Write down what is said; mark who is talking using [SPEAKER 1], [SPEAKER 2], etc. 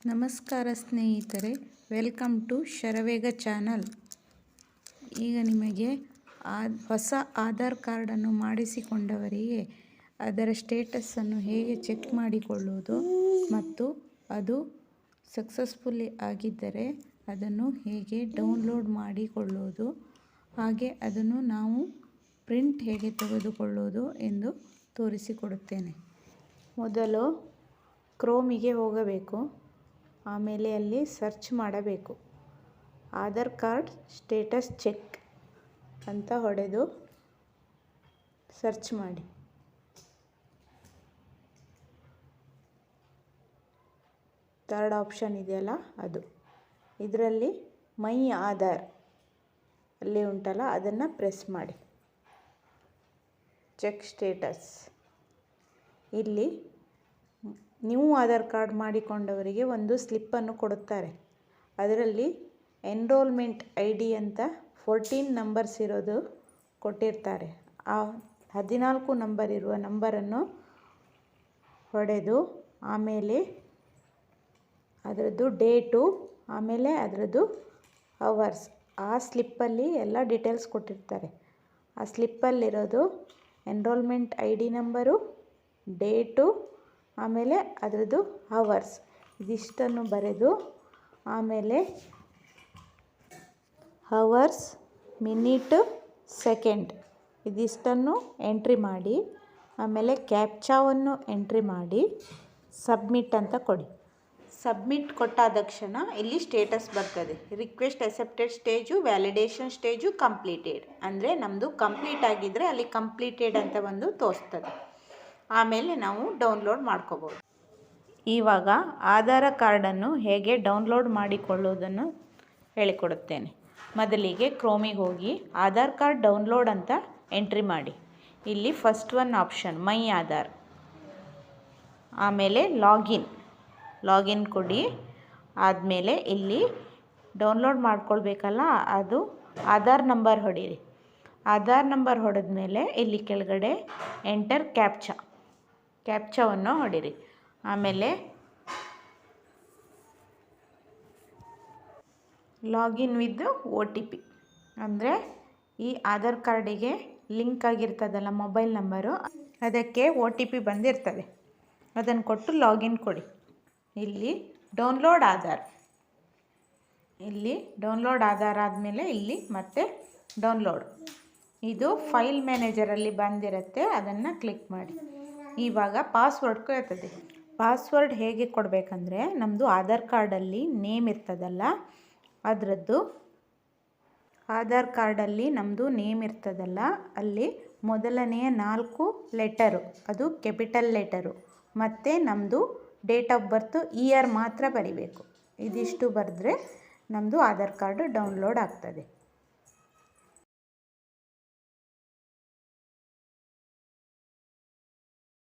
[SPEAKER 1] ನಮಸ್ಕಾರ ಸ್ನೇಹಿತರೆ, welcome to ಶರವೇಗ channel. ಈಗ ನಿಮಗೆ ಹೊಸ ಆಧಾರ್ ಕಾರ್ಡನ್ನು ಮಾಡಿಸಿಕೊಂಡವರಿಗೆ ಅದರ ಸ್ಟೇಟಸ್ಸನ್ನು ಹೇಗೆ ಚೆಕ್ ಮಾಡಿಕೊಳ್ಳುವುದು ಮತ್ತು ಅದು ಸಕ್ಸಸ್ಫುಲ್ಲಿ ಆಗಿದ್ದರೆ ಅದನ್ನು ಹೇಗೆ ಡೌನ್ಲೋಡ್ ಮಾಡಿಕೊಳ್ಳುವುದು, ಹಾಗೆ ಅದನ್ನು ನಾವು ಪ್ರಿಂಟ್ ಹೇಗೆ ತೆಗೆದುಕೊಳ್ಳುವುದು ಎಂದು ತೋರಿಸಿಕೊಡುತ್ತೇನೆ. ಮೊದಲು ಕ್ರೋಮಿಗೆ ಹೋಗಬೇಕು. ಆಮೇಲೆ ಅಲ್ಲಿ ಸರ್ಚ್ ಮಾಡಬೇಕು. ಆಧಾರ್ ಕಾರ್ಡ್ ಸ್ಟೇಟಸ್ ಚೆಕ್ ಅಂತ ಹೊಡೆದು ಸರ್ಚ್ ಮಾಡಿ. ಥರ್ಡ್ ಆಪ್ಷನ್ ಇದೆಯಲ್ಲ ಅದು. ಇದರಲ್ಲಿ ಮೈ ಆಧಾರ್ ಅಲ್ಲಿ ಉಂಟಲ್ಲ ಅದನ್ನು ಪ್ರೆಸ್ ಮಾಡಿ. Check status. ಇಲ್ಲಿ ನ್ಯೂ ಆಧಾರ್ ಕಾರ್ಡ್ ಮಾಡಿಕೊಂಡವರಿಗೆ ಒಂದು ಸ್ಲಿಪ್ಪನ್ನು ಕೊಡುತ್ತಾರೆ. ಅದರಲ್ಲಿ ಎನ್ರೋಲ್ಮೆಂಟ್ ID ಅಂತ 14 ನಂಬರ್ಸ್ ಇರೋದು ಕೊಟ್ಟಿರ್ತಾರೆ. ಆ 14 ನಂಬರ್ ಇರುವ ನಂಬರನ್ನು ಹೊಡೆದು ಆಮೇಲೆ ಅದರದ್ದು ಡೇಟು, ಆಮೇಲೆ ಅದರದ್ದು ಅವರ್ಸ್, ಆ ಸ್ಲಿಪ್ಪಲ್ಲಿ ಎಲ್ಲ ಡೀಟೇಲ್ಸ್ ಕೊಟ್ಟಿರ್ತಾರೆ. ಆ ಸ್ಲಿಪ್ಪಲ್ಲಿರೋದು ಎನ್ರೋಲ್ಮೆಂಟ್ ID ನಂಬರು, ಡೇಟು, ಆಮೇಲೆ ಅದರದ್ದು ಅವರ್ಸ್, ಇದಿಷ್ಟನ್ನು ಬರೆದು ಆಮೇಲೆ ಅವರ್ಸ್, ಮಿನಿಟ್, ಸೆಕೆಂಡ್ ಇದಿಷ್ಟನ್ನು ಎಂಟ್ರಿ ಮಾಡಿ ಆಮೇಲೆ ಕ್ಯಾಪ್ಚಾವನ್ನು ಎಂಟ್ರಿ ಮಾಡಿ ಸಬ್ಮಿಟ್ ಅಂತ ಕೊಡಿ. ಸಬ್ಮಿಟ್ ಕೊಟ್ಟಾದ ತಕ್ಷಣ ಇಲ್ಲಿ ಸ್ಟೇಟಸ್ ಬರ್ತದೆ. Request accepted stage, validation stage completed. ಅಂದರೆ ನಮ್ಮದು ಕಂಪ್ಲೀಟ್ ಆಗಿದ್ದರೆ ಅಲ್ಲಿ ಕಂಪ್ಲೀಟೆಡ್ ಅಂತ ಒಂದು ತೋರಿಸ್ತದೆ. ಆಮೇಲೆ ನಾವು ಡೌನ್ಲೋಡ್ ಮಾಡ್ಕೋಬೋದು. ಇವಾಗ ಆಧಾರ್ ಕಾರ್ಡನ್ನು ಹೇಗೆ ಡೌನ್ಲೋಡ್ ಮಾಡಿಕೊಳ್ಳುವುದನ್ನು ಹೇಳಿಕೊಡುತ್ತೇನೆ. ಮೊದಲಿಗೆ ಕ್ರೋಮಿಗೆ ಹೋಗಿ ಆಧಾರ್ ಕಾರ್ಡ್ ಡೌನ್ಲೋಡ್ ಅಂತ ಎಂಟ್ರಿ ಮಾಡಿ. ಇಲ್ಲಿ ಫಸ್ಟ್ ಆಪ್ಷನ್ ಮೈ ಆಧಾರ್, ಆಮೇಲೆ ಲಾಗಿನ್ ಕೊಡಿ. ಆದಮೇಲೆ ಇಲ್ಲಿ ಡೌನ್ಲೋಡ್ ಮಾಡ್ಕೊಳ್ಬೇಕಲ್ಲ, ಅದು ಆಧಾರ್ ನಂಬರ್ ಹೊಡೀರಿ. ಆಧಾರ್ ನಂಬರ್ ಹೊಡೆದ್ಮೇಲೆ ಇಲ್ಲಿ ಕೆಳಗಡೆ ಎಂಟರ್ ಕ್ಯಾಪ್ಚಾವನ್ನು ಹೊಡೀರಿ. ಆಮೇಲೆ ಲಾಗಿನ್ ವಿತ್ OTP ಅಂದರೆ ಈ ಆಧಾರ್ ಕಾರ್ಡಿಗೆ ಲಿಂಕ್ ಆಗಿರ್ತದಲ್ಲ ಮೊಬೈಲ್ ನಂಬರು, ಅದಕ್ಕೆ OTP ಬಂದಿರ್ತದೆ. ಅದನ್ನು ಕೊಟ್ಟು ಲಾಗಿನ್ ಕೊಡಿ. ಇಲ್ಲಿ ಡೌನ್ಲೋಡ್ ಆಧಾರ್ ಆದಮೇಲೆ ಇಲ್ಲಿ ಮತ್ತೆ ಡೌನ್ಲೋಡ್, ಇದು ಫೈಲ್ ಮ್ಯಾನೇಜರಲ್ಲಿ ಬಂದಿರುತ್ತೆ, ಅದನ್ನು ಕ್ಲಿಕ್ ಮಾಡಿ. ಇವಾಗ ಪಾಸ್ವರ್ಡ್ ಕೇಳ್ತದೆ. ಪಾಸ್ವರ್ಡ್ ಹೇಗೆ ಕೊಡಬೇಕಂದ್ರೆ ನಮ್ಮದು ಆಧಾರ್ ಕಾರ್ಡಲ್ಲಿ ನೇಮ್ ಇರ್ತದಲ್ಲ ಅದರದ್ದು, ಆಧಾರ್ ಕಾರ್ಡಲ್ಲಿ ನಮ್ಮದು ನೇಮ್ ಇರ್ತದಲ್ಲ ಅಲ್ಲಿ ಮೊದಲನೆಯ 4 ಲೆಟರು ಅದು ಕ್ಯಾಪಿಟಲ್ ಲೆಟರು, ಮತ್ತು ನಮ್ಮದು ಡೇಟ್ ಆಫ್ ಬರ್ತು, ಇಯರ್ ಮಾತ್ರ ಬರಿಬೇಕು. ಇದಿಷ್ಟು ಬರೆದ್ರೆ ನಮ್ಮದು ಆಧಾರ್ ಕಾರ್ಡು ಡೌನ್ಲೋಡ್ ಆಗ್ತದೆ.